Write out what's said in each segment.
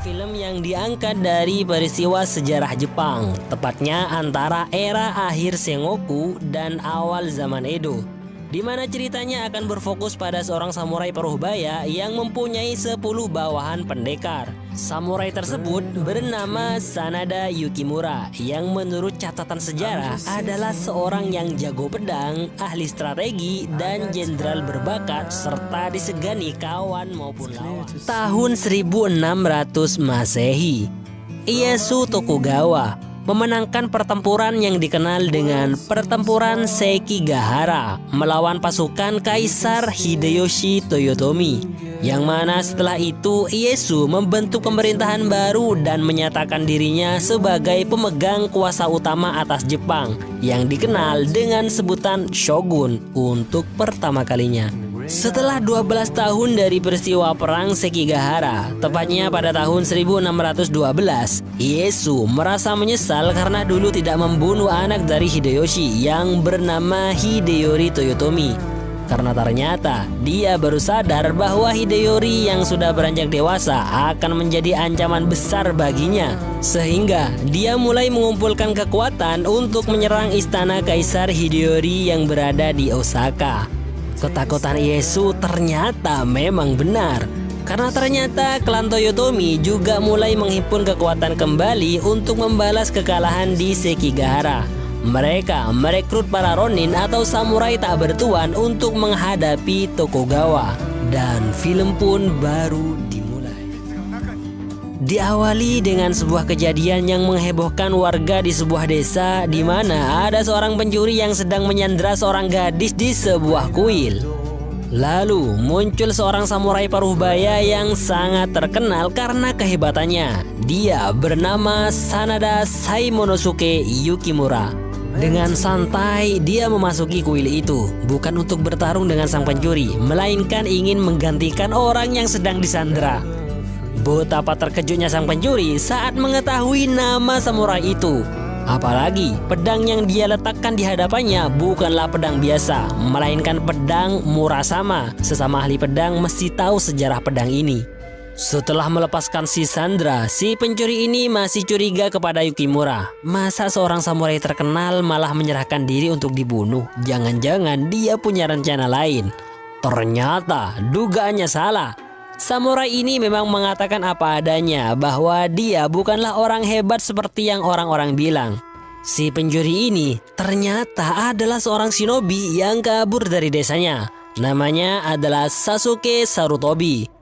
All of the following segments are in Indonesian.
sebuah film yang diangkat dari peristiwa sejarah Jepang, tepatnya antara era akhir Sengoku dan awal zaman Edo, di mana ceritanya akan berfokus pada seorang samurai paruhbaya yang mempunyai 10 bawahan pendekar. Samurai tersebut bernama Sanada Yukimura, yang menurut catatan sejarah adalah seorang yang jago pedang, ahli strategi, dan jenderal berbakat serta disegani kawan maupun lawan. Tahun 1600 Masehi, Ieyasu Tokugawa memenangkan pertempuran yang dikenal dengan Pertempuran Sekigahara melawan pasukan Kaisar Hideyoshi Toyotomi, yang mana setelah itu Ieyasu membentuk pemerintahan baru dan menyatakan dirinya sebagai pemegang kuasa utama atas Jepang yang dikenal dengan sebutan shogun untuk pertama kalinya. Setelah 12 tahun dari peristiwa Perang Sekigahara, tepatnya pada tahun 1612, Ieyasu merasa menyesal karena dulu tidak membunuh anak dari Hideyoshi yang bernama Hideyori Toyotomi. Karena ternyata dia baru sadar bahwa Hideyori yang sudah beranjak dewasa akan menjadi ancaman besar baginya. Sehingga dia mulai mengumpulkan kekuatan untuk menyerang istana Kaisar Hideyori yang berada di Osaka. Ketakutan Ieyasu ternyata memang benar, karena ternyata klan Toyotomi juga mulai menghimpun kekuatan kembali untuk membalas kekalahan di Sekigahara. Mereka merekrut para ronin atau samurai tak bertuan untuk menghadapi Tokugawa, dan film pun baru dimulai. Diawali dengan sebuah kejadian yang menghebohkan warga di sebuah desa, di mana ada seorang pencuri yang sedang menyandera seorang gadis di sebuah kuil. Lalu muncul seorang samurai paruhbaya yang sangat terkenal karena kehebatannya. Dia bernama Sanada Saimonosuke Yukimura. Dengan santai dia memasuki kuil itu, bukan untuk bertarung dengan sang pencuri, melainkan ingin menggantikan orang yang sedang disandera. Betapa terkejutnya sang pencuri saat mengetahui nama samurai itu. Apalagi pedang yang dia letakkan di hadapannya bukanlah pedang biasa, melainkan pedang Murasama. Sesama ahli pedang mesti tahu sejarah pedang ini. Setelah melepaskan si Sandra, si pencuri ini masih curiga kepada Yukimura. Masa seorang samurai terkenal malah menyerahkan diri untuk dibunuh? Jangan-jangan dia punya rencana lain. Ternyata dugaannya salah. Samurai ini memang mengatakan apa adanya, bahwa dia bukanlah orang hebat seperti yang orang-orang bilang. Si pencuri ini ternyata adalah seorang shinobi yang kabur dari desanya. Namanya adalah Sasuke Sarutobi.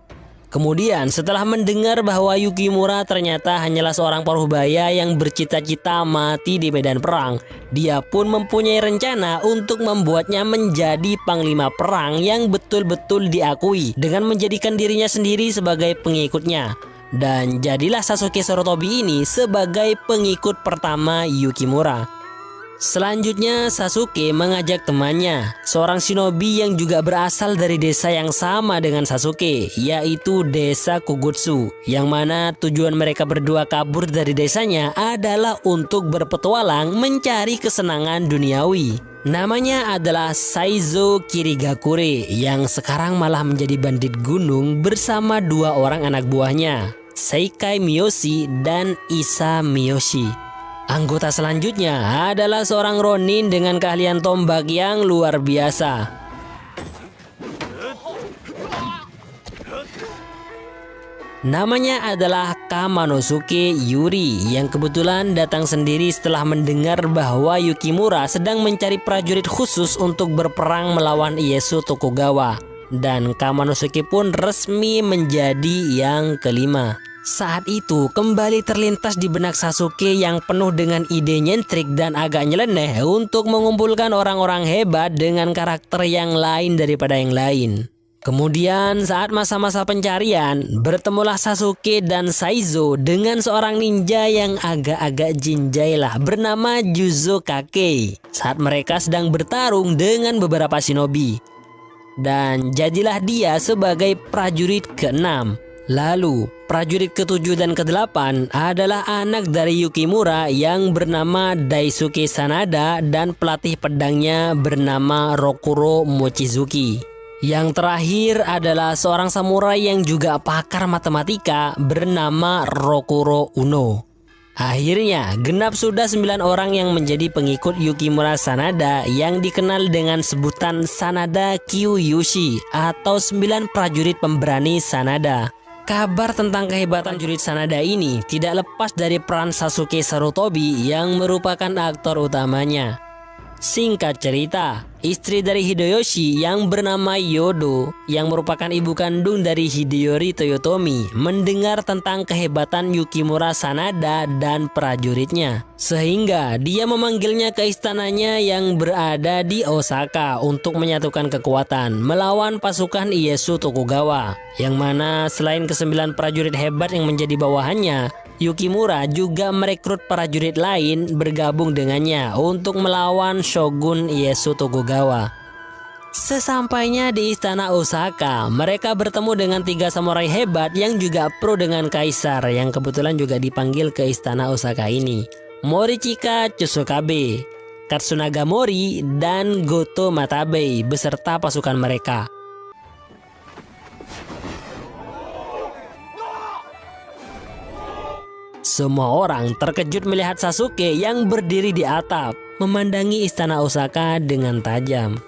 Kemudian setelah mendengar bahwa Yukimura ternyata hanyalah seorang paruhbaya yang bercita-cita mati di medan perang, dia pun mempunyai rencana untuk membuatnya menjadi panglima perang yang betul-betul diakui dengan menjadikan dirinya sendiri sebagai pengikutnya. Dan jadilah Sasuke Sarutobi ini sebagai pengikut pertama Yukimura. Selanjutnya Sasuke mengajak temannya, seorang shinobi yang juga berasal dari desa yang sama dengan Sasuke, yaitu desa Kugutsu, yang mana tujuan mereka berdua kabur dari desanya adalah untuk berpetualang mencari kesenangan duniawi. Namanya adalah Saizo Kirigakure, yang sekarang malah menjadi bandit gunung bersama dua orang anak buahnya, Seikai Miyoshi dan Isa Miyoshi. Anggota selanjutnya adalah seorang ronin dengan keahlian tombak yang luar biasa. Namanya adalah Kamanosuke Yuri, yang kebetulan datang sendiri setelah mendengar bahwa Yukimura sedang mencari prajurit khusus untuk berperang melawan Ieyasu Tokugawa. Dan Kamanosuke pun resmi menjadi yang kelima. Saat itu kembali terlintas di benak Sasuke yang penuh dengan ide nyentrik dan agak nyeleneh untuk mengumpulkan orang-orang hebat dengan karakter yang lain daripada yang lain. Kemudian saat masa-masa pencarian, bertemulah Sasuke dan Saizo dengan seorang ninja yang agak-agak jinjai lah, bernama Juzo Kake, saat mereka sedang bertarung dengan beberapa shinobi. Dan jadilah dia sebagai prajurit ke-6. Lalu, prajurit ke-7 dan ke-8 adalah anak dari Yukimura yang bernama Daisuke Sanada dan pelatih pedangnya bernama Rokuro Mochizuki. Yang terakhir adalah seorang samurai yang juga pakar matematika bernama Rokuro Uno. Akhirnya, genap sudah 9 orang yang menjadi pengikut Yukimura Sanada yang dikenal dengan sebutan Sanada Kyūyūshi atau 9 prajurit pemberani Sanada. Kabar tentang kehebatan prajurit Sanada ini tidak lepas dari peran Sasuke Sarutobi yang merupakan aktor utamanya. Singkat cerita, istri dari Hideyoshi yang bernama Yodo yang merupakan ibu kandung dari Hideyori Toyotomi mendengar tentang kehebatan Yukimura Sanada dan prajuritnya. Sehingga dia memanggilnya ke istananya yang berada di Osaka untuk menyatukan kekuatan melawan pasukan Ieyasu Tokugawa. Yang mana selain ke-9 prajurit hebat yang menjadi bawahannya, Yukimura juga merekrut prajurit lain bergabung dengannya untuk melawan Shogun Ieyasu Tokugawa. Sesampainya di istana Osaka, mereka bertemu dengan 3 samurai hebat yang juga pro dengan kaisar yang kebetulan juga dipanggil ke istana Osaka ini. Morichika Chosokabe, Katsunaga Mori, dan Goto Matabe beserta pasukan mereka. Semua orang terkejut melihat Sasuke yang berdiri di atap, memandangi istana Osaka dengan tajam.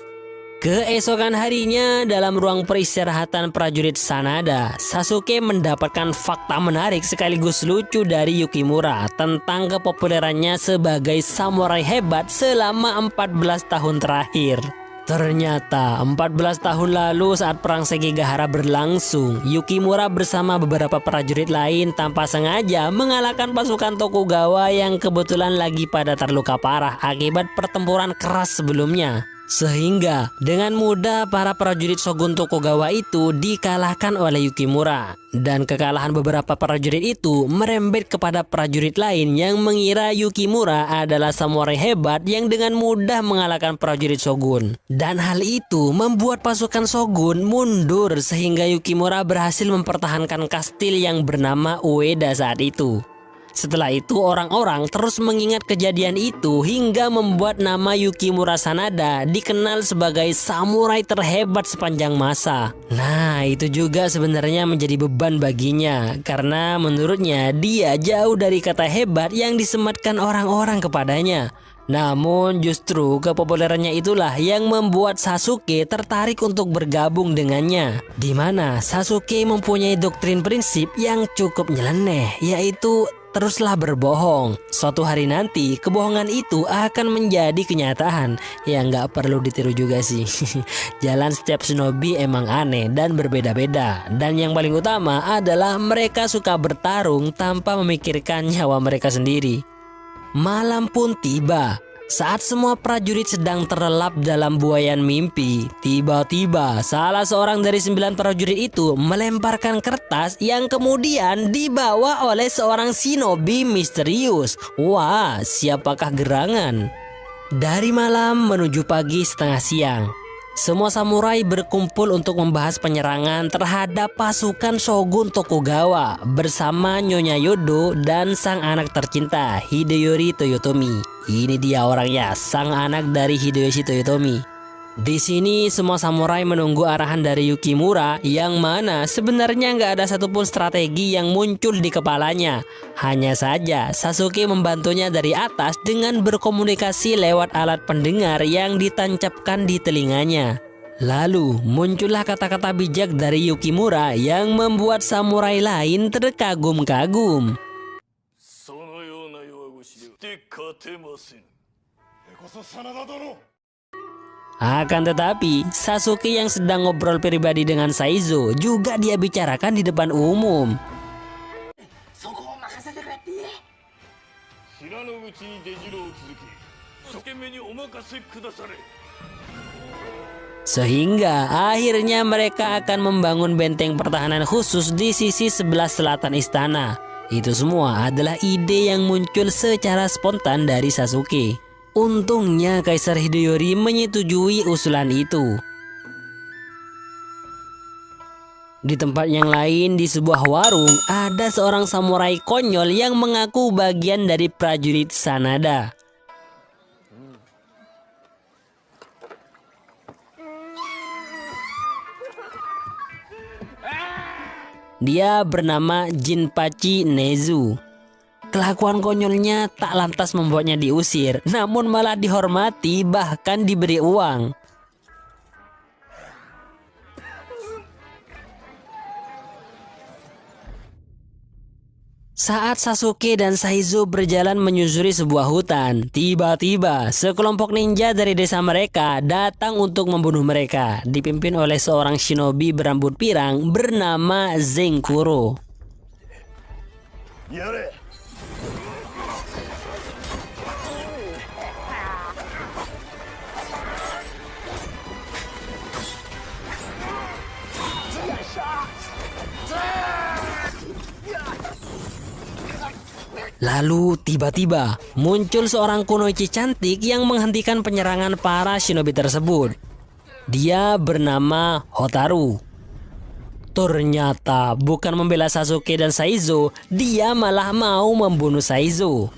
Keesokan harinya, dalam ruang peristirahatan prajurit Sanada, Sasuke mendapatkan fakta menarik sekaligus lucu dari Yukimura tentang kepopulerannya sebagai samurai hebat selama 14 tahun terakhir. Ternyata 14 tahun lalu saat perang Sekigahara berlangsung, Yukimura bersama beberapa prajurit lain tanpa sengaja mengalahkan pasukan Tokugawa yang kebetulan lagi pada terluka parah akibat pertempuran keras sebelumnya. Sehingga dengan mudah para prajurit Shogun Tokugawa itu dikalahkan oleh Yukimura. Dan kekalahan beberapa prajurit itu merembet kepada prajurit lain yang mengira Yukimura adalah samurai hebat yang dengan mudah mengalahkan prajurit Shogun. Dan hal itu membuat pasukan Shogun mundur sehingga Yukimura berhasil mempertahankan kastil yang bernama Ueda saat itu. Setelah itu orang-orang terus mengingat kejadian itu hingga membuat nama Yukimura Sanada dikenal sebagai samurai terhebat sepanjang masa. Nah, itu juga sebenarnya menjadi beban baginya karena menurutnya dia jauh dari kata hebat yang disematkan orang-orang kepadanya. Namun justru kepopulerannya itulah yang membuat Sasuke tertarik untuk bergabung dengannya. Di mana Sasuke mempunyai doktrin prinsip yang cukup nyeleneh, yaitu teruslah berbohong. Suatu hari nanti kebohongan itu akan menjadi kenyataan. Ya nggak perlu ditiru juga sih. Jalan setiap shinobi emang aneh dan berbeda-beda. Dan yang paling utama adalah mereka suka bertarung tanpa memikirkan nyawa mereka sendiri. Malam pun tiba. Saat semua prajurit sedang terlelap dalam buayan mimpi, tiba-tiba salah seorang dari 9 prajurit itu melemparkan kertas yang kemudian dibawa oleh seorang shinobi misterius. Wah, siapakah gerangan? Dari malam menuju pagi setengah siang, semua samurai berkumpul untuk membahas penyerangan terhadap pasukan Shogun Tokugawa bersama Nyonya Yodo dan sang anak tercinta Hideyori Toyotomi. Ini dia orangnya, sang anak dari Hideyoshi Toyotomi. Di sini semua samurai menunggu arahan dari Yukimura yang mana sebenarnya nggak ada satupun strategi yang muncul di kepalanya. Hanya saja Sasuke membantunya dari atas dengan berkomunikasi lewat alat pendengar yang ditancapkan di telinganya. Lalu muncullah kata-kata bijak dari Yukimura yang membuat samurai lain terkagum-kagum. Akan tetapi, Sasuke yang sedang ngobrol pribadi dengan Saizo juga dia bicarakan di depan umum. Sehingga akhirnya mereka akan membangun benteng pertahanan khusus di sisi sebelah selatan istana. Itu semua adalah ide yang muncul secara spontan dari Sasuke. Untungnya Kaisar Hideyori menyetujui usulan itu. Di tempat yang lain di sebuah warung ada seorang samurai konyol yang mengaku bagian dari prajurit Sanada. Dia bernama Jinpachi Nezu. Kelakuan konyolnya tak lantas membuatnya diusir, namun malah dihormati, bahkan diberi uang. Saat Sasuke dan Saizo berjalan menyusuri sebuah hutan, tiba-tiba sekelompok ninja dari desa mereka datang untuk membunuh mereka, dipimpin oleh seorang shinobi berambut pirang bernama Zenkuro. Lalu tiba-tiba muncul seorang kunoichi cantik yang menghentikan penyerangan para shinobi tersebut. Dia bernama Hotaru. Ternyata bukan membela Sasuke dan Saizo, dia malah mau membunuh Saizo.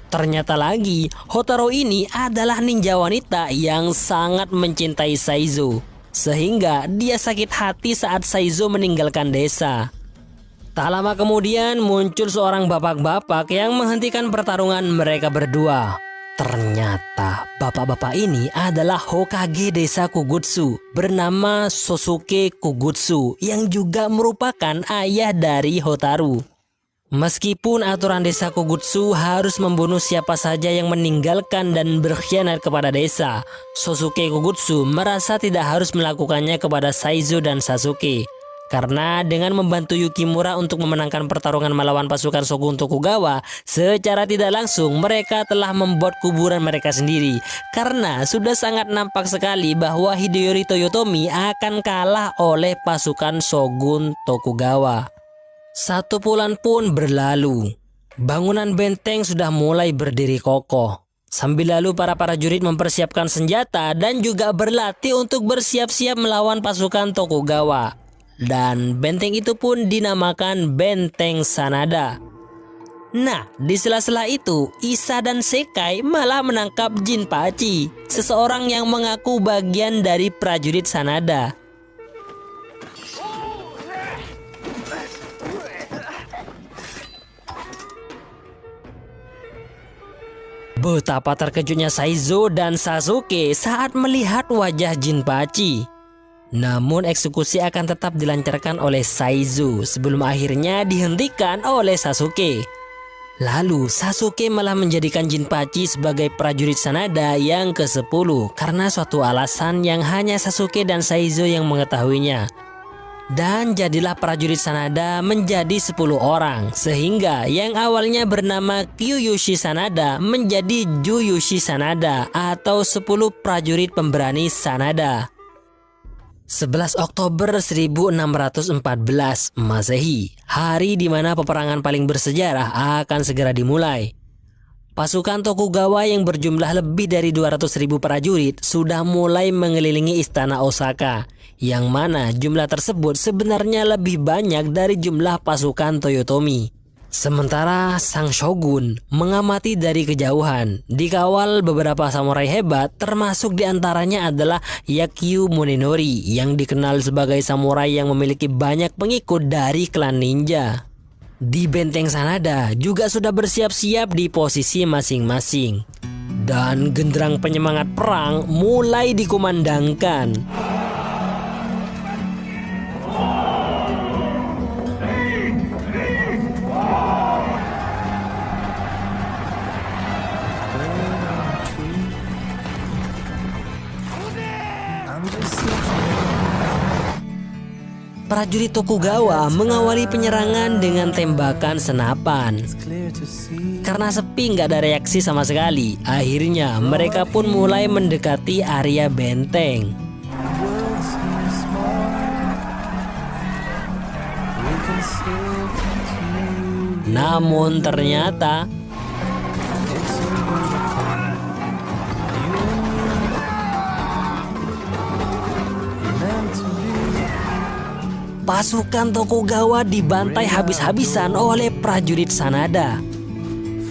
Ternyata lagi, Hotaru ini adalah ninja wanita yang sangat mencintai Saizo. Sehingga dia sakit hati saat Saizo meninggalkan desa. Tak lama kemudian muncul seorang bapak-bapak yang menghentikan pertarungan mereka berdua. Ternyata bapak-bapak ini adalah Hokage desa Kugutsu bernama Sosuke Kugutsu yang juga merupakan ayah dari Hotaru. Meskipun aturan desa Kugutsu harus membunuh siapa saja yang meninggalkan dan berkhianat kepada desa, Sosuke Kugutsu merasa tidak harus melakukannya kepada Saizo dan Sasuke. Karena dengan membantu Yukimura untuk memenangkan pertarungan melawan pasukan Shogun Tokugawa, secara tidak langsung mereka telah membuat kuburan mereka sendiri. Karena sudah sangat nampak sekali bahwa Hideyori Toyotomi akan kalah oleh pasukan Shogun Tokugawa. 1 bulan pun berlalu. Bangunan benteng sudah mulai berdiri kokoh. Sambil lalu para prajurit mempersiapkan senjata dan juga berlatih untuk bersiap-siap melawan pasukan Tokugawa. Dan benteng itu pun dinamakan Benteng Sanada. Nah, di sela-sela itu, Issa dan Sekai malah menangkap Jinpachi, seseorang yang mengaku bagian dari prajurit Sanada. Betapa terkejutnya Saizo dan Sasuke saat melihat wajah Jinpachi. Namun eksekusi akan tetap dilancarkan oleh Saizo sebelum akhirnya dihentikan oleh Sasuke. Lalu Sasuke malah menjadikan Jinpachi sebagai prajurit Sanada yang ke-10 karena suatu alasan yang hanya Sasuke dan Saizo yang mengetahuinya. Dan jadilah prajurit Sanada menjadi 10 orang, sehingga yang awalnya bernama Kyuyushi Sanada menjadi Juyushi Sanada atau 10 prajurit pemberani Sanada. 11 Oktober 1614 Masehi, hari di mana peperangan paling bersejarah akan segera dimulai. Pasukan Tokugawa yang berjumlah lebih dari 200.000 prajurit sudah mulai mengelilingi istana Osaka, yang mana jumlah tersebut sebenarnya lebih banyak dari jumlah pasukan Toyotomi. Sementara sang shogun mengamati dari kejauhan, dikawal beberapa samurai hebat, termasuk diantaranya adalah Yakyu Munenori yang dikenal sebagai samurai yang memiliki banyak pengikut dari klan ninja. Di Benteng Sanada juga sudah bersiap-siap di posisi masing-masing. Dan genderang penyemangat perang mulai dikumandangkan. Prajurit Tokugawa mengawali penyerangan dengan tembakan senapan. Karena sepi nggak ada reaksi sama sekali, akhirnya mereka pun mulai mendekati area benteng. Namun ternyata pasukan Tokugawa dibantai habis-habisan oleh prajurit Sanada.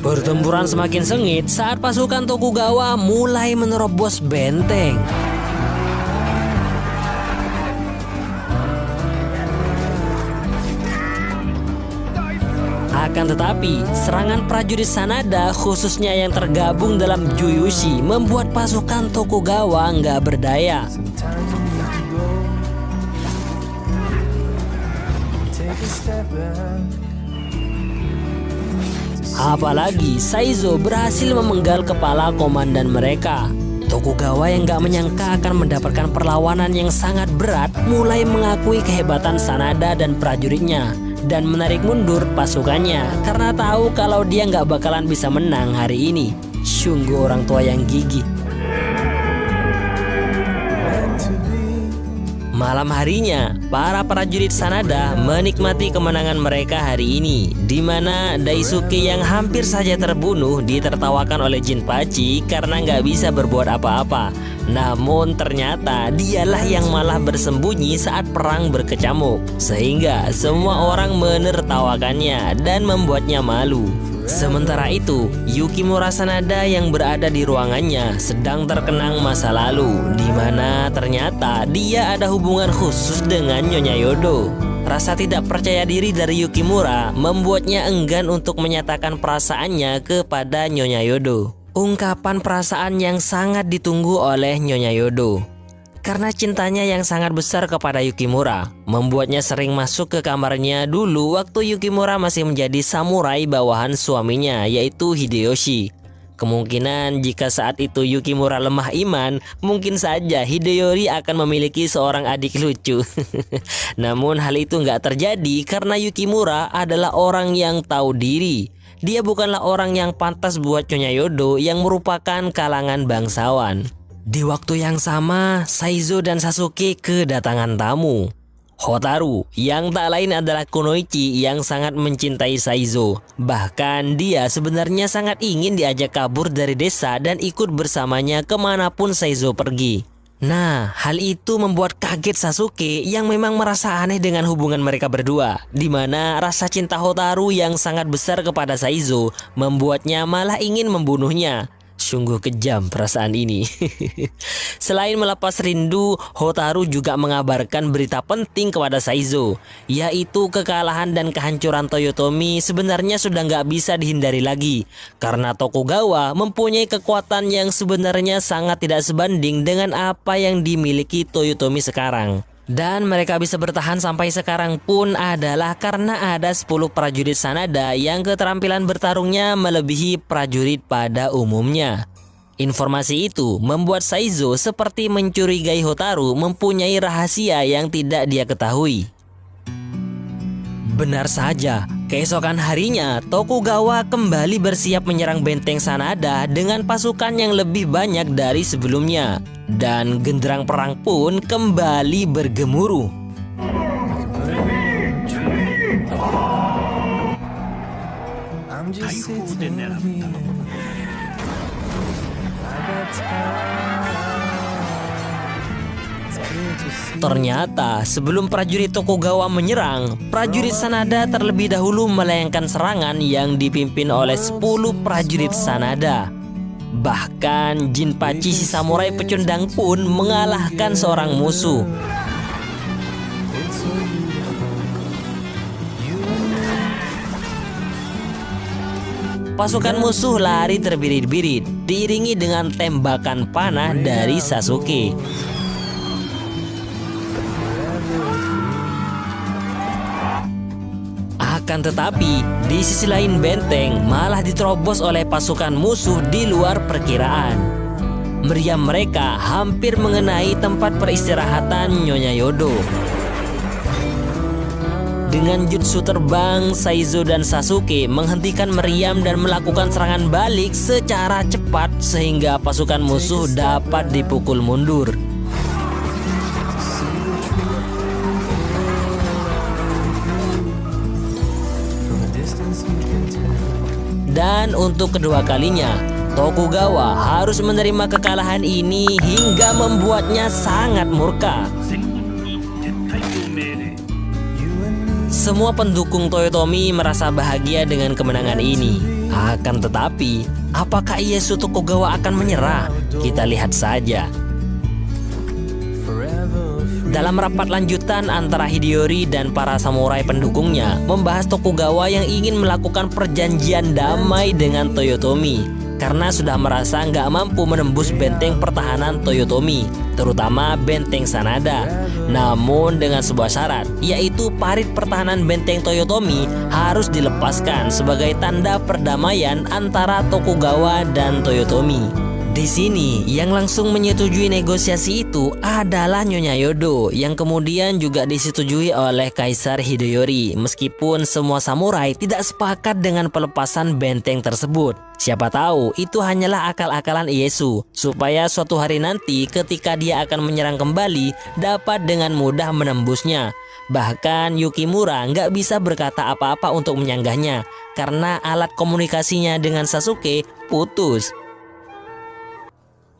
Pertempuran semakin sengit saat pasukan Tokugawa mulai menerobos benteng. Akan tetapi, serangan prajurit Sanada khususnya yang tergabung dalam Juyushi membuat pasukan Tokugawa nggak berdaya. Apalagi Saizo berhasil memenggal kepala komandan mereka. Tokugawa yang gak menyangka akan mendapatkan perlawanan yang sangat berat mulai mengakui kehebatan Sanada dan prajuritnya dan menarik mundur pasukannya karena tahu kalau dia gak bakalan bisa menang hari ini. Sungguh orang tua yang gigih. Malam harinya, para prajurit Sanada menikmati kemenangan mereka hari ini, di mana Daisuke yang hampir saja terbunuh ditertawakan oleh Jinpachi karena nggak bisa berbuat apa-apa. Namun ternyata dialah yang malah bersembunyi saat perang berkecamuk, sehingga semua orang menertawakannya dan membuatnya malu. Sementara itu, Yukimura Sanada yang berada di ruangannya sedang terkenang masa lalu, di mana ternyata dia ada hubungan khusus dengan Nyonya Yodo. Rasa tidak percaya diri dari Yukimura membuatnya enggan untuk menyatakan perasaannya kepada Nyonya Yodo. Ungkapan perasaan yang sangat ditunggu oleh Nyonya Yodo. Karena cintanya yang sangat besar kepada Yukimura, membuatnya sering masuk ke kamarnya dulu waktu Yukimura masih menjadi samurai bawahan suaminya, yaitu Hideyoshi. Kemungkinan jika saat itu Yukimura lemah iman, mungkin saja Hideyori akan memiliki seorang adik lucu. Namun hal itu nggak terjadi karena Yukimura adalah orang yang tahu diri. Dia bukanlah orang yang pantas buat Nyonya Yodo yang merupakan kalangan bangsawan. Di waktu yang sama, Saizo dan Sasuke kedatangan tamu. Hotaru, yang tak lain adalah Kunoichi yang sangat mencintai Saizo. Bahkan dia sebenarnya sangat ingin diajak kabur dari desa dan ikut bersamanya kemanapun Saizo pergi. Nah, hal itu membuat kaget Sasuke yang memang merasa aneh dengan hubungan mereka berdua, di mana rasa cinta Hotaru yang sangat besar kepada Saizo membuatnya malah ingin membunuhnya. Sungguh kejam perasaan ini. Selain melepas rindu, Hotaru juga mengabarkan berita penting kepada Saizo, yaitu kekalahan dan kehancuran Toyotomi sebenarnya sudah nggak bisa dihindari lagi, karena Tokugawa mempunyai kekuatan yang sebenarnya sangat tidak sebanding dengan apa yang dimiliki Toyotomi sekarang. Dan mereka bisa bertahan sampai sekarang pun adalah karena ada 10 prajurit Sanada yang keterampilan bertarungnya melebihi prajurit pada umumnya. Informasi itu membuat Saizo seperti mencurigai Hotaru mempunyai rahasia yang tidak dia ketahui. Benar saja, keesokan harinya Tokugawa kembali bersiap menyerang benteng Sanada dengan pasukan yang lebih banyak dari sebelumnya. Dan genderang perang pun kembali bergemuruh. Ternyata sebelum prajurit Tokugawa menyerang, prajurit Sanada terlebih dahulu melayangkan serangan yang dipimpin oleh 10 prajurit Sanada. Bahkan Jinpachi si samurai pecundang pun mengalahkan seorang musuh. Pasukan musuh lari terbirit-birit, diiringi dengan tembakan panah dari Sasuke. Akan tetapi, di sisi lain benteng malah diterobos oleh pasukan musuh di luar perkiraan. Meriam mereka hampir mengenai tempat peristirahatan Nyonya Yodo. Dengan jutsu terbang, Saizo dan Sasuke menghentikan meriam dan melakukan serangan balik secara cepat sehingga pasukan musuh dapat dipukul mundur. Dan untuk kedua kalinya, Tokugawa harus menerima kekalahan ini hingga membuatnya sangat murka. Semua pendukung Toyotomi merasa bahagia dengan kemenangan ini. Akan tetapi, apakah Ieyasu Tokugawa akan menyerah? Kita lihat saja. Dalam rapat lanjutan antara Hideyori dan para samurai pendukungnya membahas Tokugawa yang ingin melakukan perjanjian damai dengan Toyotomi karena sudah merasa nggak mampu menembus benteng pertahanan Toyotomi, terutama benteng Sanada. Namun dengan sebuah syarat, yaitu parit pertahanan benteng Toyotomi harus dilepaskan sebagai tanda perdamaian antara Tokugawa dan Toyotomi. Di sini yang langsung menyetujui negosiasi itu adalah Nyonya Yodo yang kemudian juga disetujui oleh Kaisar Hideyori meskipun semua samurai tidak sepakat dengan pelepasan benteng tersebut. Siapa tahu itu hanyalah akal-akalan Ieyasu supaya suatu hari nanti ketika dia akan menyerang kembali dapat dengan mudah menembusnya. Bahkan Yukimura nggak bisa berkata apa-apa untuk menyanggahnya karena alat komunikasinya dengan Sasuke putus.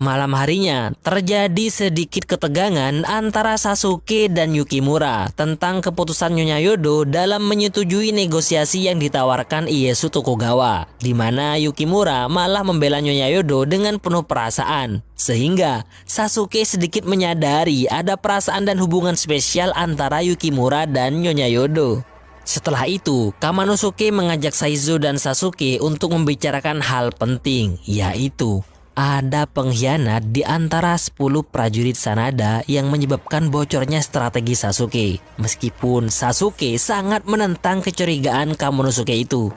Malam harinya, terjadi sedikit ketegangan antara Sasuke dan Yukimura tentang keputusan Nyonya Yodo dalam menyetujui negosiasi yang ditawarkan Ieyasu Tokugawa, di mana Yukimura malah membela Nyonya Yodo dengan penuh perasaan. Sehingga Sasuke sedikit menyadari ada perasaan dan hubungan spesial antara Yukimura dan Nyonya Yodo. Setelah itu, Kamanosuke mengajak Saizo dan Sasuke untuk membicarakan hal penting, yaitu ada pengkhianat di antara 10 prajurit Sanada yang menyebabkan bocornya strategi Sasuke. Meskipun Sasuke sangat menentang kecurigaan Kamanosuke itu.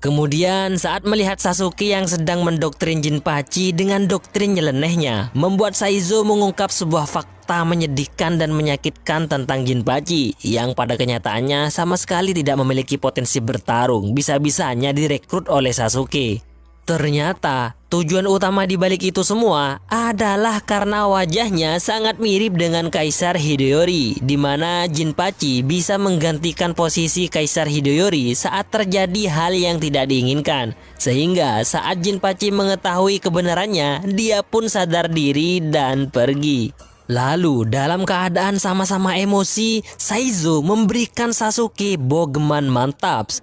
Kemudian saat melihat Sasuke yang sedang mendoktrin Jinpachi dengan doktrin nyelenehnya, membuat Saizo mengungkap sebuah fakta menyedihkan dan menyakitkan tentang Jinpachi yang pada kenyataannya sama sekali tidak memiliki potensi bertarung, bisa-bisanya direkrut oleh Sasuke. Ternyata tujuan utama di balik itu semua adalah karena wajahnya sangat mirip dengan Kaisar Hideyori, di mana Jinpachi bisa menggantikan posisi Kaisar Hideyori saat terjadi hal yang tidak diinginkan. Sehingga saat Jinpachi mengetahui kebenarannya, dia pun sadar diri dan pergi. Lalu dalam keadaan sama-sama emosi, Saizo memberikan Sasuke bogeman mantap.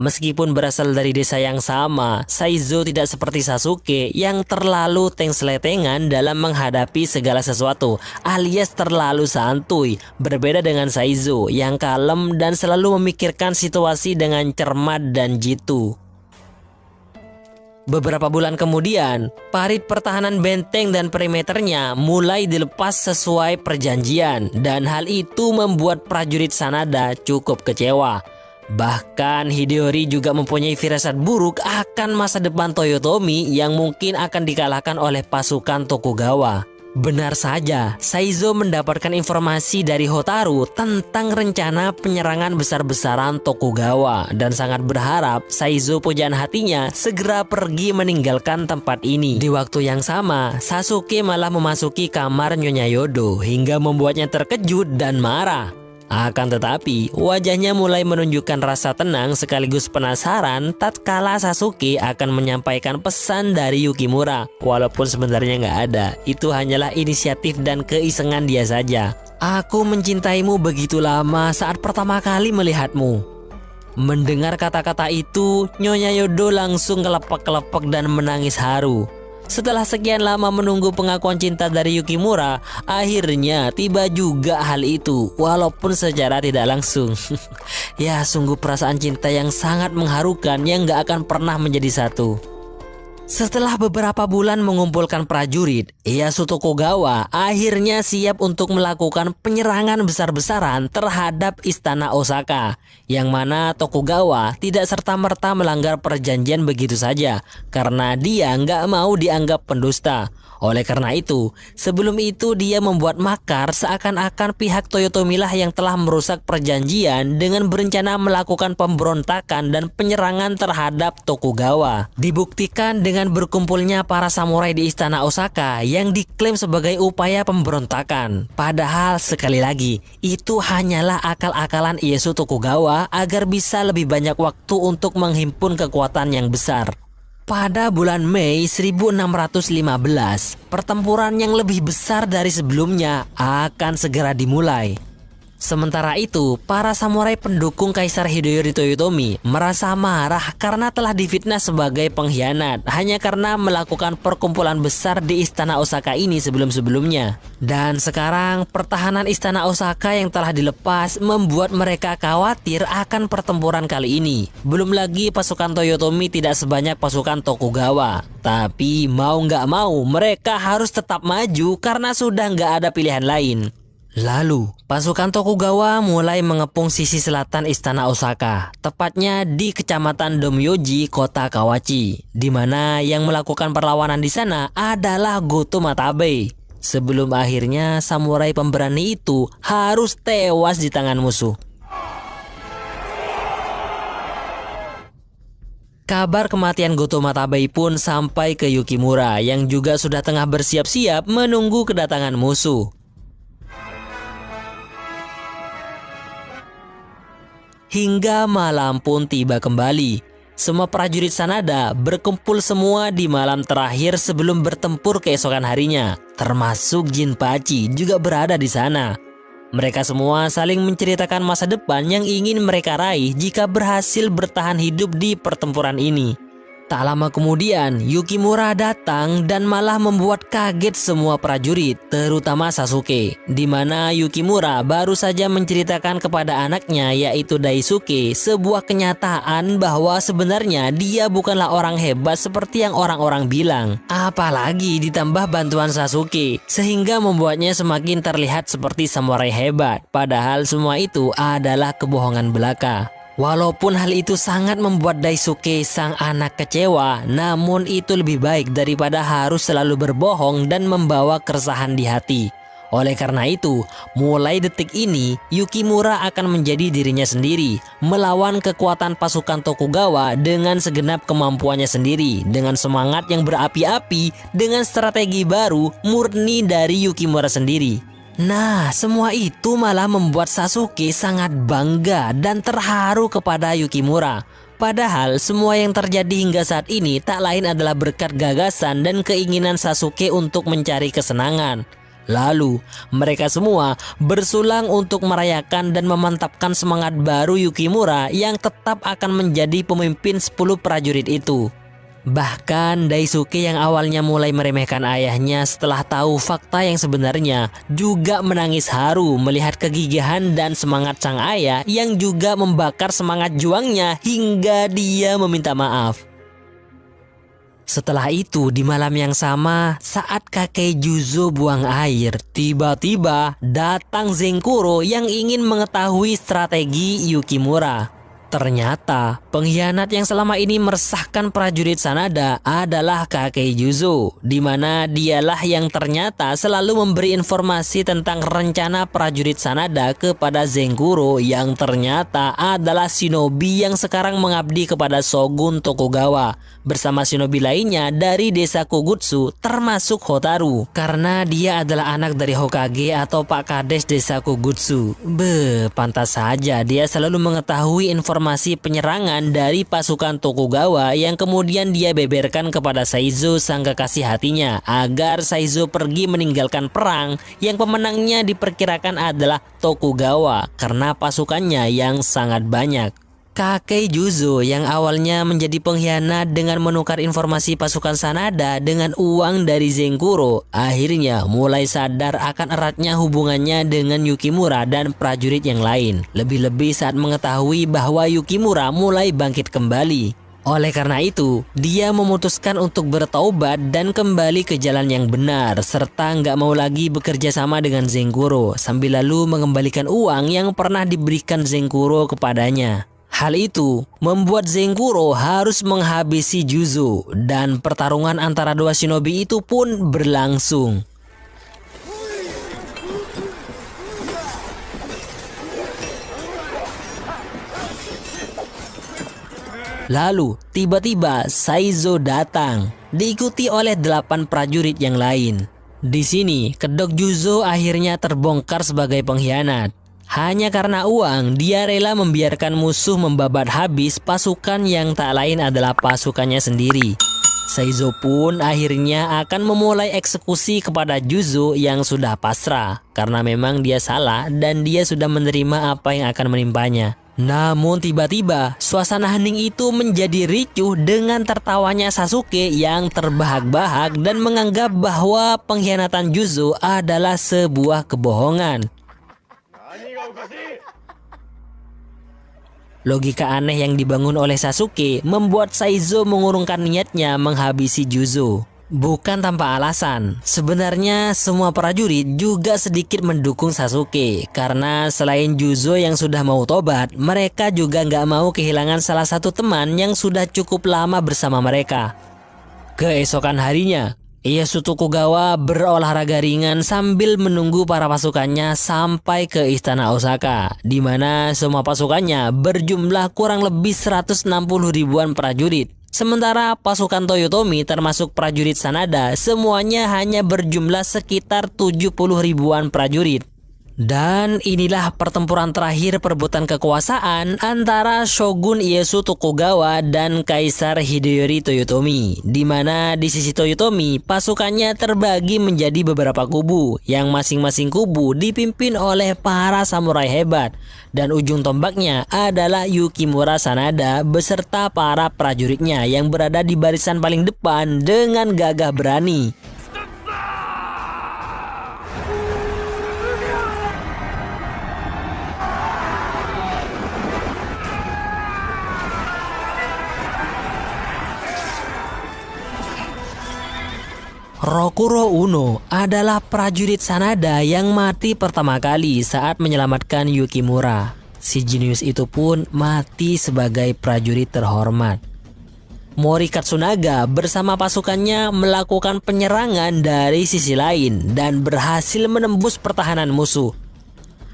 Meskipun berasal dari desa yang sama, Saizo tidak seperti Sasuke yang terlalu tengsletengan dalam menghadapi segala sesuatu, alias terlalu santuy. Berbeda dengan Saizo yang kalem dan selalu memikirkan situasi dengan cermat dan jitu. Beberapa bulan kemudian, parit pertahanan benteng dan perimeternya mulai dilepas sesuai perjanjian, dan hal itu membuat prajurit Sanada cukup kecewa. Bahkan Hideyori juga mempunyai firasat buruk akan masa depan Toyotomi yang mungkin akan dikalahkan oleh pasukan Tokugawa. Benar saja, Saizo mendapatkan informasi dari Hotaru tentang rencana penyerangan besar-besaran Tokugawa dan sangat berharap Saizo pujaan hatinya segera pergi meninggalkan tempat ini. Di waktu yang sama, Sasuke malah memasuki kamar Nyonya Yodo hingga membuatnya terkejut dan marah. Akan tetapi, wajahnya mulai menunjukkan rasa tenang sekaligus penasaran tatkala Sasuke akan menyampaikan pesan dari Yukimura. Walaupun sebenarnya nggak ada, itu hanyalah inisiatif dan keisengan dia saja. Aku mencintaimu begitu lama saat pertama kali melihatmu. Mendengar kata-kata itu, Nyonya Yodo langsung kelepak-kelepak dan menangis haru. Setelah sekian lama menunggu pengakuan cinta dari Yukimura, akhirnya tiba juga hal itu, walaupun secara tidak langsung. Ya, sungguh perasaan cinta yang sangat mengharukan yang gak akan pernah menjadi satu. Setelah beberapa bulan mengumpulkan prajurit, Ieyasu Tokugawa akhirnya siap untuk melakukan penyerangan besar-besaran terhadap istana Osaka, yang mana Tokugawa tidak serta-merta melanggar perjanjian begitu saja karena dia nggak mau dianggap pendusta. Oleh karena itu, sebelum itu dia membuat makar seakan-akan pihak Toyotomi lah yang telah merusak perjanjian dengan berencana melakukan pemberontakan dan penyerangan terhadap Tokugawa. Dibuktikan dengan berkumpulnya para samurai di istana Osaka yang diklaim sebagai upaya pemberontakan. Padahal sekali lagi, itu hanyalah akal-akalan Ieyasu Tokugawa agar bisa lebih banyak waktu untuk menghimpun kekuatan yang besar. Pada bulan Mei 1615, pertempuran yang lebih besar dari sebelumnya akan segera dimulai. Sementara itu, para samurai pendukung Kaisar Hideyori Toyotomi merasa marah karena telah difitnah sebagai pengkhianat hanya karena melakukan perkumpulan besar di Istana Osaka ini sebelum-sebelumnya. Dan sekarang pertahanan Istana Osaka yang telah dilepas membuat mereka khawatir akan pertempuran kali ini. Belum lagi pasukan Toyotomi tidak sebanyak pasukan Tokugawa. Tapi mau nggak mau mereka harus tetap maju karena sudah nggak ada pilihan lain. Lalu, pasukan Tokugawa mulai mengepung sisi selatan Istana Osaka, tepatnya di Kecamatan Domyoji, Kota Kawachi, di mana yang melakukan perlawanan di sana adalah Goto Matabe. Sebelum akhirnya samurai pemberani itu harus tewas di tangan musuh. Kabar kematian Goto Matabe pun sampai ke Yukimura yang juga sudah tengah bersiap-siap menunggu kedatangan musuh. Hingga malam pun tiba kembali. Semua prajurit Sanada berkumpul semua di malam terakhir sebelum bertempur keesokan harinya. Termasuk Jinpachi juga berada di sana. Mereka semua saling menceritakan masa depan yang ingin mereka raih jika berhasil bertahan hidup di pertempuran ini. Tak lama kemudian, Yukimura datang dan malah membuat kaget semua prajurit, terutama Sasuke. Di mana Yukimura baru saja menceritakan kepada anaknya yaitu Daisuke sebuah kenyataan bahwa sebenarnya dia bukanlah orang hebat seperti yang orang-orang bilang. Apalagi ditambah bantuan Sasuke, sehingga membuatnya semakin terlihat seperti samurai hebat. Padahal semua itu adalah kebohongan belaka. Walaupun hal itu sangat membuat Daisuke sang anak kecewa, namun itu lebih baik daripada harus selalu berbohong dan membawa keresahan di hati. Oleh karena itu, mulai detik ini Yukimura akan menjadi dirinya sendiri, melawan kekuatan pasukan Tokugawa dengan segenap kemampuannya sendiri, dengan semangat yang berapi-api, dengan strategi baru murni dari Yukimura sendiri. Nah, semua itu malah membuat Sasuke sangat bangga dan terharu kepada Yukimura. Padahal semua yang terjadi hingga saat ini tak lain adalah berkat gagasan dan keinginan Sasuke untuk mencari kesenangan. Lalu, mereka semua bersulang untuk merayakan dan memantapkan semangat baru Yukimura yang tetap akan menjadi pemimpin 10 prajurit itu. Bahkan Daisuke yang awalnya mulai meremehkan ayahnya setelah tahu fakta yang sebenarnya juga menangis haru melihat kegigihan dan semangat sang ayah yang juga membakar semangat juangnya hingga dia meminta maaf. Setelah itu di malam yang sama saat kakek Juzo buang air, tiba-tiba datang Zenkuro yang ingin mengetahui strategi Yukimura. Ternyata pengkhianat yang selama ini meresahkan prajurit Sanada adalah kakek Juzo, di mana dialah yang ternyata selalu memberi informasi tentang rencana prajurit Sanada kepada Zenkuro yang ternyata adalah shinobi yang sekarang mengabdi kepada Shogun Tokugawa bersama shinobi lainnya dari desa Kogutsu termasuk Hotaru, karena dia adalah anak dari Hokage atau Pak Kades desa Kogutsu. Pantas saja dia selalu mengetahui informasi penyerangan dari pasukan Tokugawa yang kemudian dia beberkan kepada Saizo sang kekasih hatinya agar Saizo pergi meninggalkan perang yang pemenangnya diperkirakan adalah Tokugawa karena pasukannya yang sangat banyak. Kakek Juzo yang awalnya menjadi pengkhianat dengan menukar informasi pasukan Sanada dengan uang dari Zenkuro, akhirnya mulai sadar akan eratnya hubungannya dengan Yukimura dan prajurit yang lain. Lebih-lebih saat mengetahui bahwa Yukimura mulai bangkit kembali. Oleh karena itu, dia memutuskan untuk bertaubat dan kembali ke jalan yang benar, serta nggak mau lagi bekerja sama dengan Zenkuro, sambil lalu mengembalikan uang yang pernah diberikan Zenkuro kepadanya. Hal itu membuat Zenkuro harus menghabisi Juzo dan pertarungan antara dua shinobi itu pun berlangsung. Lalu tiba-tiba Saizo datang, diikuti oleh 8 prajurit yang lain. Di sini kedok Juzo akhirnya terbongkar sebagai pengkhianat. Hanya karena uang, dia rela membiarkan musuh membabat habis pasukan yang tak lain adalah pasukannya sendiri. Saizo pun akhirnya akan memulai eksekusi kepada Juzo yang sudah pasrah karena memang dia salah dan dia sudah menerima apa yang akan menimpanya. Namun tiba-tiba suasana hening itu menjadi ricuh dengan tertawanya Sasuke yang terbahak-bahak dan menganggap bahwa pengkhianatan Juzo adalah sebuah kebohongan. Logika aneh yang dibangun oleh Sasuke membuat Saizo mengurungkan niatnya menghabisi Juzo. Bukan tanpa alasan, sebenarnya semua prajurit juga sedikit mendukung Sasuke. Karena selain Juzo yang sudah mau tobat, mereka juga nggak mau kehilangan salah satu teman yang sudah cukup lama bersama mereka. Keesokan harinya, Ieyasu Tokugawa berolahraga ringan sambil menunggu para pasukannya sampai ke istana Osaka, di mana semua pasukannya berjumlah kurang lebih 160 ribuan prajurit. Sementara pasukan Toyotomi termasuk prajurit Sanada semuanya hanya berjumlah sekitar 70 ribuan prajurit. Dan inilah pertempuran terakhir perebutan kekuasaan antara Shogun Ieyasu Tokugawa dan Kaisar Hideyori Toyotomi, di mana di sisi Toyotomi pasukannya terbagi menjadi beberapa kubu, yang masing-masing kubu dipimpin oleh para samurai hebat, dan ujung tombaknya adalah Yukimura Sanada beserta para prajuritnya yang berada di barisan paling depan dengan gagah berani. Rokuro Uno adalah prajurit Sanada yang mati pertama kali saat menyelamatkan Yukimura. Si jenius itu pun mati sebagai prajurit terhormat. Mori Katsunaga bersama pasukannya melakukan penyerangan dari sisi lain dan berhasil menembus pertahanan musuh.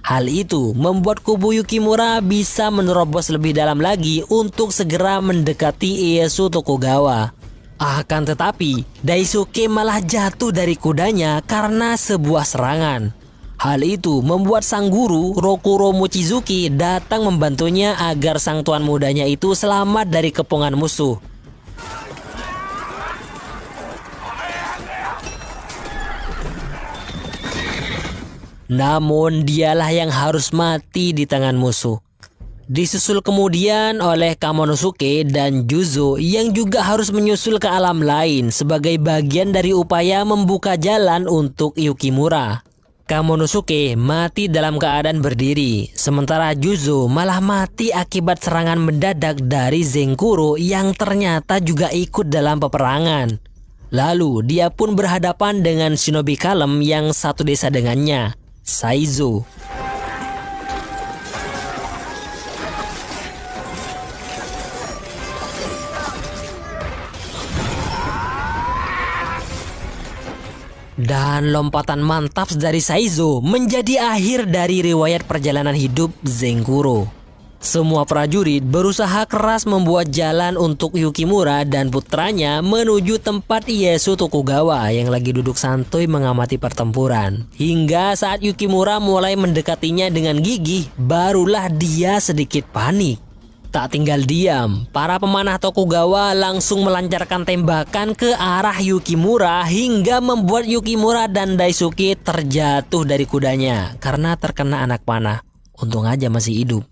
Hal itu membuat kubu Yukimura bisa menerobos lebih dalam lagi untuk segera mendekati Ieyasu Tokugawa. Akan tetapi, Daisuke malah jatuh dari kudanya karena sebuah serangan. Hal itu membuat sang guru, Rokuro Mochizuki, datang membantunya agar sang tuan mudanya itu selamat dari kepungan musuh. Namun dialah yang harus mati di tangan musuh. Disusul kemudian oleh Kamonosuke dan Juzo yang juga harus menyusul ke alam lain sebagai bagian dari upaya membuka jalan untuk Yukimura. Kamonosuke mati dalam keadaan berdiri, sementara Juzo malah mati akibat serangan mendadak dari Zenkuro yang ternyata juga ikut dalam peperangan. Lalu dia pun berhadapan dengan shinobi kalem yang satu desa dengannya, Saizo. Dan lompatan mantap dari Saizo menjadi akhir dari riwayat perjalanan hidup Zenkuro. Semua prajurit berusaha keras membuat jalan untuk Yukimura dan putranya menuju tempat Ieyasu Tokugawa yang lagi duduk santuy mengamati pertempuran. Hingga saat Yukimura mulai mendekatinya dengan gigih, barulah dia sedikit panik. Tak tinggal diam, para pemanah Tokugawa langsung melancarkan tembakan ke arah Yukimura hingga membuat Yukimura dan Daisuke terjatuh dari kudanya karena terkena anak panah. Untung aja masih hidup.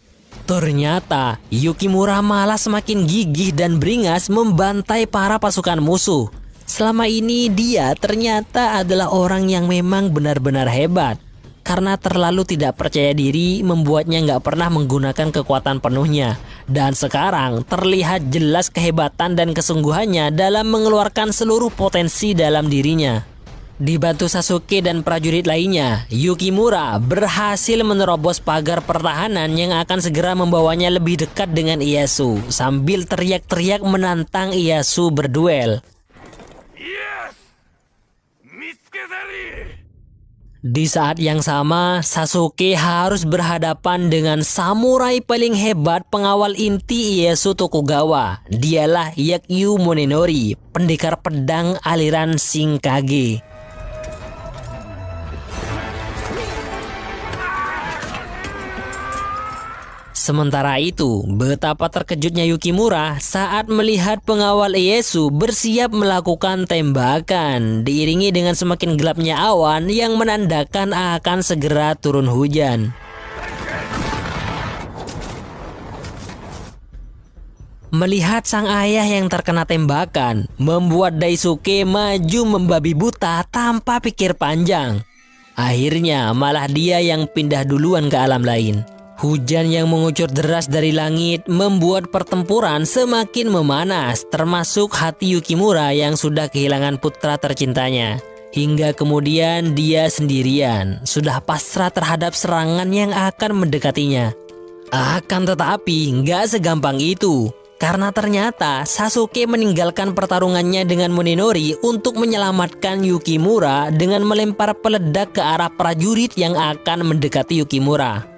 Ternyata Yukimura malah semakin gigih dan beringas membantai para pasukan musuh. Selama ini dia ternyata adalah orang yang memang benar-benar hebat. Karena terlalu tidak percaya diri membuatnya nggak pernah menggunakan kekuatan penuhnya. Dan sekarang terlihat jelas kehebatan dan kesungguhannya dalam mengeluarkan seluruh potensi dalam dirinya. Dibantu Sasuke dan prajurit lainnya, Yukimura berhasil menerobos pagar pertahanan yang akan segera membawanya lebih dekat dengan Ieyasu sambil teriak-teriak menantang Ieyasu berduel. Yes! Di saat yang sama, Sasuke harus berhadapan dengan samurai paling hebat pengawal inti Ieyasu Tokugawa. Dialah Yakyu Monenori, pendekar pedang aliran Shinkage. Sementara itu, betapa terkejutnya Yukimura saat melihat pengawal Ieyasu bersiap melakukan tembakan, diiringi dengan semakin gelapnya awan yang menandakan akan segera turun hujan. Melihat sang ayah yang terkena tembakan, membuat Daisuke maju membabi buta tanpa pikir panjang. Akhirnya malah dia yang pindah duluan ke alam lain. Hujan yang mengucur deras dari langit membuat pertempuran semakin memanas, termasuk hati Yukimura yang sudah kehilangan putra tercintanya. Hingga kemudian dia sendirian, sudah pasrah terhadap serangan yang akan mendekatinya. Akan tetapi nggak segampang itu, karena ternyata Sasuke meninggalkan pertarungannya dengan Munenori untuk menyelamatkan Yukimura dengan melempar peledak ke arah prajurit yang akan mendekati Yukimura.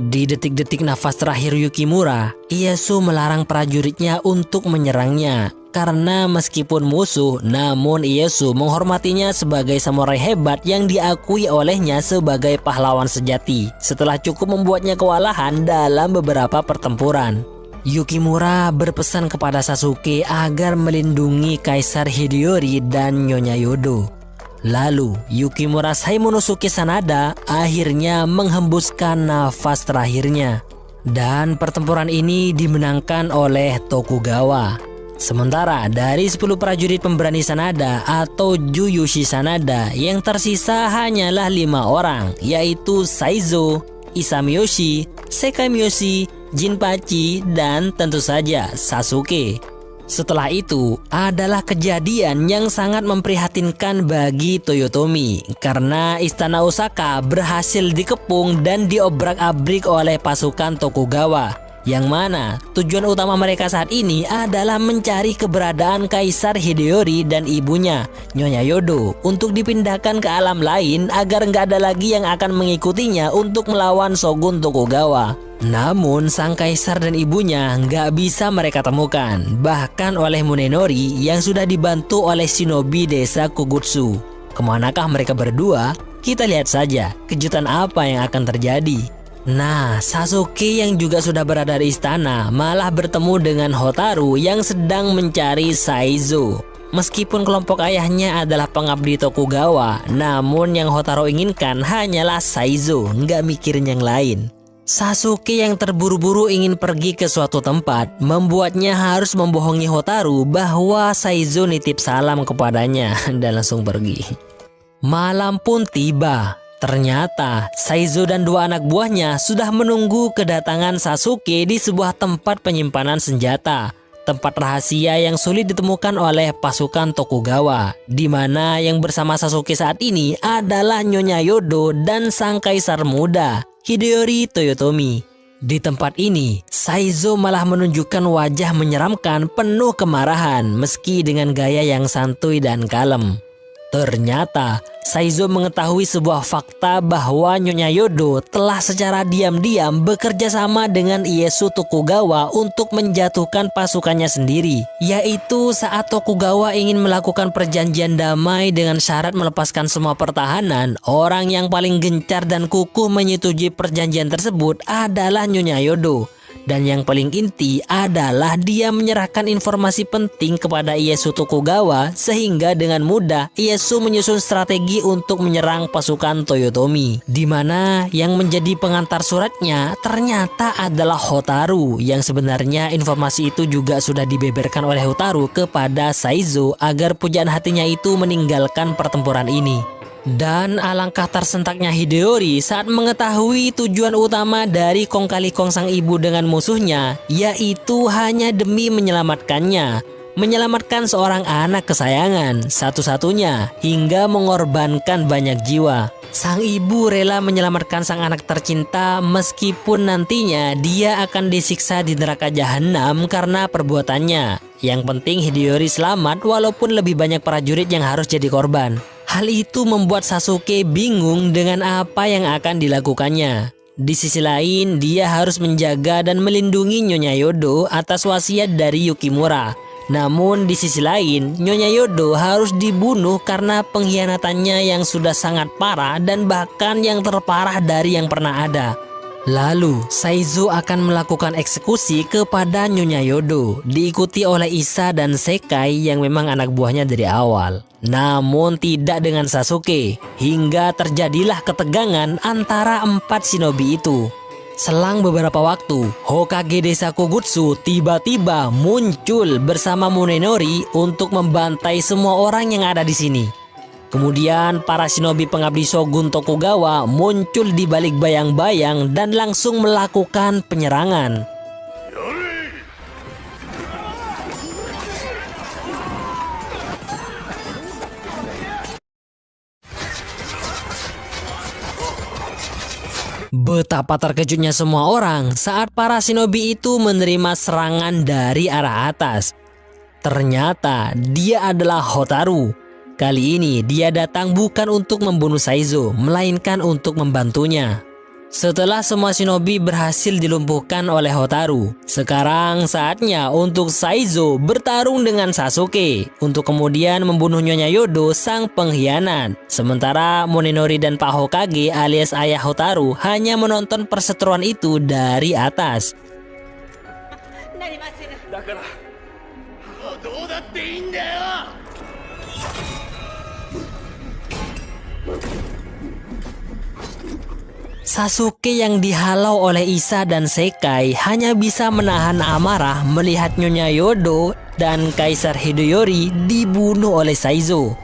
Di detik-detik nafas terakhir Yukimura, Ieyasu melarang prajuritnya untuk menyerangnya. Karena meskipun musuh, namun Ieyasu menghormatinya sebagai samurai hebat yang diakui olehnya sebagai pahlawan sejati setelah cukup membuatnya kewalahan dalam beberapa pertempuran. Yukimura berpesan kepada Sasuke agar melindungi Kaisar Hideyori dan Nyonya Yodo. Lalu Yukimura Saimonosuke Sanada akhirnya menghembuskan nafas terakhirnya. Dan pertempuran ini dimenangkan oleh Tokugawa. Sementara dari 10 prajurit pemberani Sanada atau Juyushi Sanada yang tersisa hanyalah 5 orang, yaitu Saizo, Isamiyoshi, Sekamiyoshi, Jinpachi, dan tentu saja Sasuke. Setelah itu adalah kejadian yang sangat memprihatinkan bagi Toyotomi karena istana Osaka berhasil dikepung dan diobrak-abrik oleh pasukan Tokugawa, yang mana tujuan utama mereka saat ini adalah mencari keberadaan Kaisar Hideyori dan ibunya, Nyonya Yodo, untuk dipindahkan ke alam lain agar nggak ada lagi yang akan mengikutinya untuk melawan Shogun Tokugawa. Namun sang kaisar dan ibunya nggak bisa mereka temukan, bahkan oleh Munenori yang sudah dibantu oleh shinobi desa Kugutsu. Kemanakah mereka berdua? Kita lihat saja kejutan apa yang akan terjadi. Nah, Sasuke yang juga sudah berada di istana malah bertemu dengan Hotaru yang sedang mencari Saizo. Meskipun kelompok ayahnya adalah pengabdi Tokugawa, namun yang Hotaru inginkan hanyalah Saizo, nggak mikirin yang lain. Sasuke yang terburu-buru ingin pergi ke suatu tempat membuatnya harus membohongi Hotaru bahwa Saizo nitip salam kepadanya dan langsung pergi. Malam pun tiba. Ternyata Saizo dan 2 anak buahnya sudah menunggu kedatangan Sasuke di sebuah tempat penyimpanan senjata. Tempat rahasia yang sulit ditemukan oleh pasukan Tokugawa, di mana yang bersama Sasuke saat ini adalah Nyonya Yodo dan sang kaisar muda, Hideyori Toyotomi. Di tempat ini, Saizo malah menunjukkan wajah menyeramkan penuh kemarahan meski dengan gaya yang santuy dan kalem. Ternyata Saizo mengetahui sebuah fakta bahwa Nyonya Yodo telah secara diam-diam bekerja sama dengan Ieyasu Tokugawa untuk menjatuhkan pasukannya sendiri, yaitu saat Tokugawa ingin melakukan perjanjian damai dengan syarat melepaskan semua pertahanan. Orang yang paling gencar dan kukuh menyetujui perjanjian tersebut adalah Nyonya Yodo. Dan yang paling inti adalah dia menyerahkan informasi penting kepada Ieyasu Tokugawa sehingga dengan mudah Ieyasu menyusun strategi untuk menyerang pasukan Toyotomi, di mana yang menjadi pengantar suratnya ternyata adalah Hotaru, yang sebenarnya informasi itu juga sudah dibeberkan oleh Hotaru kepada Saizo agar pujaan hatinya itu meninggalkan pertempuran ini. Dan alangkah tersentaknya Hideyori saat mengetahui tujuan utama dari kong kali kong sang ibu dengan musuhnya, yaitu hanya demi menyelamatkannya. Menyelamatkan seorang anak kesayangan, satu-satunya, hingga mengorbankan banyak jiwa. Sang ibu rela menyelamatkan sang anak tercinta meskipun nantinya dia akan disiksa di neraka jahanam karena perbuatannya. Yang penting Hideyori selamat walaupun lebih banyak prajurit yang harus jadi korban. Hal itu membuat Sasuke bingung dengan apa yang akan dilakukannya. Di sisi lain, dia harus menjaga dan melindungi Nyonya Yodo atas wasiat dari Yukimura. Namun di sisi lain, Nyonya Yodo harus dibunuh karena pengkhianatannya yang sudah sangat parah dan bahkan yang terparah dari yang pernah ada. Lalu, Saizo akan melakukan eksekusi kepada Nyonya Yodo, diikuti oleh Issa dan Sekai yang memang anak buahnya dari awal. Namun tidak dengan Sasuke, hingga terjadilah ketegangan antara 4 shinobi itu. Selang beberapa waktu, Hokage Desa Kogutsu tiba-tiba muncul bersama Munenori untuk membantai semua orang yang ada di sini. Kemudian para shinobi pengabdi Shogun Tokugawa muncul di balik bayang-bayang dan langsung melakukan penyerangan. Betapa terkejutnya semua orang saat para shinobi itu menerima serangan dari arah atas. Ternyata dia adalah Hotaru. Kali ini dia datang bukan untuk membunuh Saizo, melainkan untuk membantunya. Setelah semua shinobi berhasil dilumpuhkan oleh Hotaru, sekarang saatnya untuk Saizo bertarung dengan Sasuke untuk kemudian membunuh Nyonya Yodo sang pengkhianat. Sementara Munenori dan Pak Hokage alias ayah Hotaru hanya menonton perseteruan itu dari atas. Sasuke yang dihalau oleh Issa dan Sekai hanya bisa menahan amarah melihat Nyonya Yodo dan Kaisar Hideyori dibunuh oleh Saizo.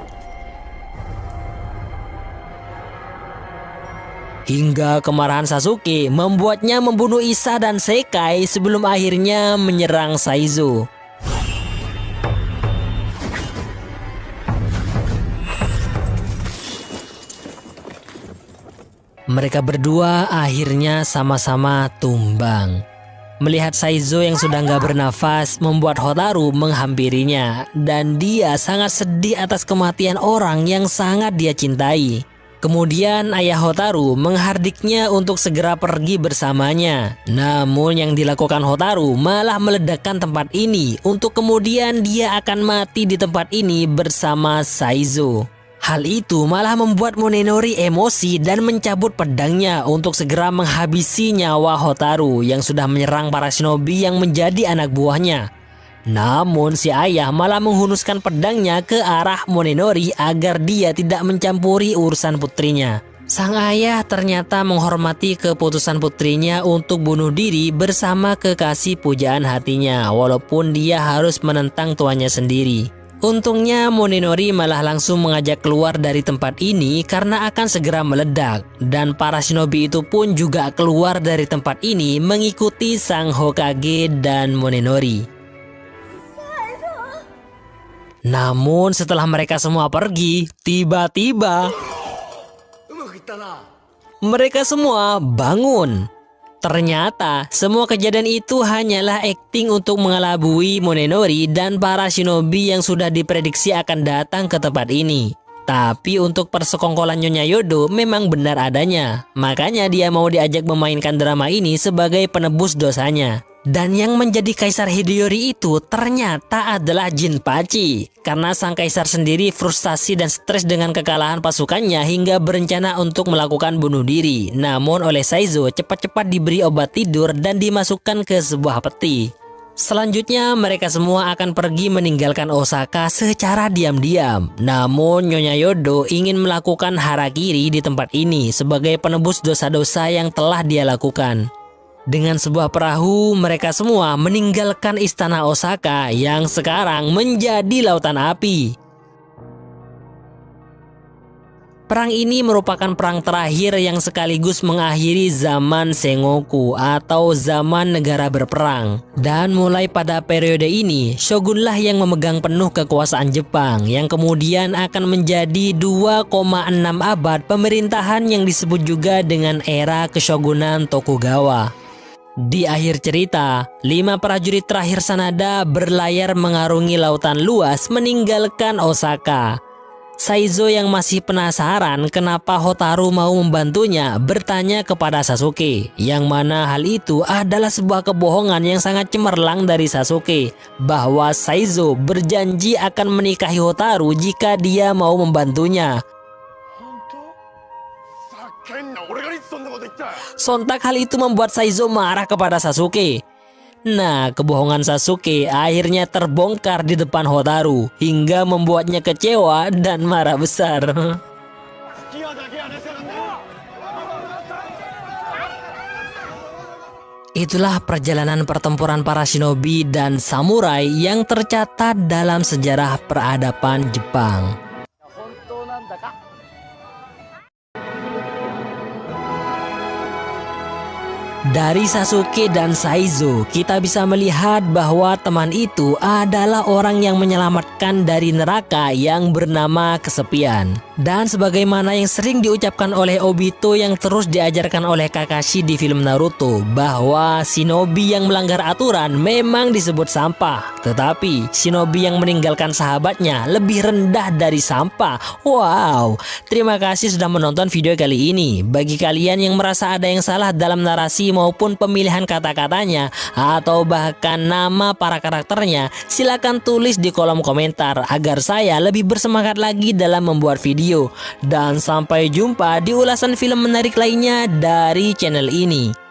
Hingga kemarahan Sasuke membuatnya membunuh Issa dan Sekai sebelum akhirnya menyerang Saizo. Mereka berdua akhirnya sama-sama tumbang. Melihat Saizo yang sudah nggak bernafas membuat Hotaru menghampirinya dan dia sangat sedih atas kematian orang yang sangat dia cintai. Kemudian ayah Hotaru menghardiknya untuk segera pergi bersamanya. Namun yang dilakukan Hotaru malah meledakkan tempat ini untuk kemudian dia akan mati di tempat ini bersama Saizo. Hal itu malah membuat Munenori emosi dan mencabut pedangnya untuk segera menghabisi nyawa Hotaru yang sudah menyerang para shinobi yang menjadi anak buahnya. Namun si ayah malah menghunuskan pedangnya ke arah Munenori agar dia tidak mencampuri urusan putrinya. Sang ayah ternyata menghormati keputusan putrinya untuk bunuh diri bersama kekasih pujaan hatinya walaupun dia harus menentang tuannya sendiri. Untungnya Munenori malah langsung mengajak keluar dari tempat ini karena akan segera meledak. Dan para shinobi itu pun juga keluar dari tempat ini mengikuti sang Hokage dan Munenori. Namun setelah mereka semua pergi, tiba-tiba mereka semua bangun. Ternyata semua kejadian itu hanyalah akting untuk mengelabui Munenori dan para shinobi yang sudah diprediksi akan datang ke tempat ini. Tapi untuk persekongkolan Nyonya Yodo memang benar adanya. Makanya dia mau diajak memainkan drama ini sebagai penebus dosanya. Dan yang menjadi Kaisar Hideyori itu ternyata adalah Jinpachi. Karena sang kaisar sendiri frustasi dan stres dengan kekalahan pasukannya hingga berencana untuk melakukan bunuh diri. Namun oleh Saizo cepat-cepat diberi obat tidur dan dimasukkan ke sebuah peti. Selanjutnya mereka semua akan pergi meninggalkan Osaka secara diam-diam. Namun Nyonya Yodo ingin melakukan harakiri di tempat ini sebagai penebus dosa-dosa yang telah dia lakukan. Dengan sebuah perahu, mereka semua meninggalkan istana Osaka yang sekarang menjadi lautan api. Perang ini merupakan perang terakhir yang sekaligus mengakhiri zaman Sengoku atau zaman negara berperang. Dan mulai pada periode ini, shogunlah yang memegang penuh kekuasaan Jepang yang kemudian akan menjadi 2,6 abad pemerintahan yang disebut juga dengan era Keshogunan Tokugawa. Di akhir cerita, 5 prajurit terakhir Sanada berlayar mengarungi lautan luas meninggalkan Osaka. Saizo yang masih penasaran kenapa Hotaru mau membantunya bertanya kepada Sasuke, yang mana hal itu adalah sebuah kebohongan yang sangat cemerlang dari Sasuke, bahwa Saizo berjanji akan menikahi Hotaru jika dia mau membantunya. Sontak hal itu membuat Saizo marah kepada Sasuke. Nah, kebohongan Sasuke akhirnya terbongkar di depan Hotaru hingga membuatnya kecewa dan marah besar. Itulah perjalanan pertempuran para shinobi dan samurai yang tercatat dalam sejarah peradaban Jepang. Dari Sasuke dan Saizo, kita bisa melihat bahwa teman itu adalah orang yang menyelamatkan dari neraka yang bernama kesepian. Dan sebagaimana yang sering diucapkan oleh Obito yang terus diajarkan oleh Kakashi di film Naruto, bahwa shinobi yang melanggar aturan memang disebut sampah. Tetapi shinobi yang meninggalkan sahabatnya lebih rendah dari sampah. Wow, terima kasih sudah menonton video kali ini. Bagi kalian yang merasa ada yang salah dalam narasi maupun pemilihan kata-katanya atau bahkan nama para karakternya, silakan tulis di kolom komentar agar saya lebih bersemangat lagi dalam membuat video. Dan sampai jumpa di ulasan film menarik lainnya dari channel ini.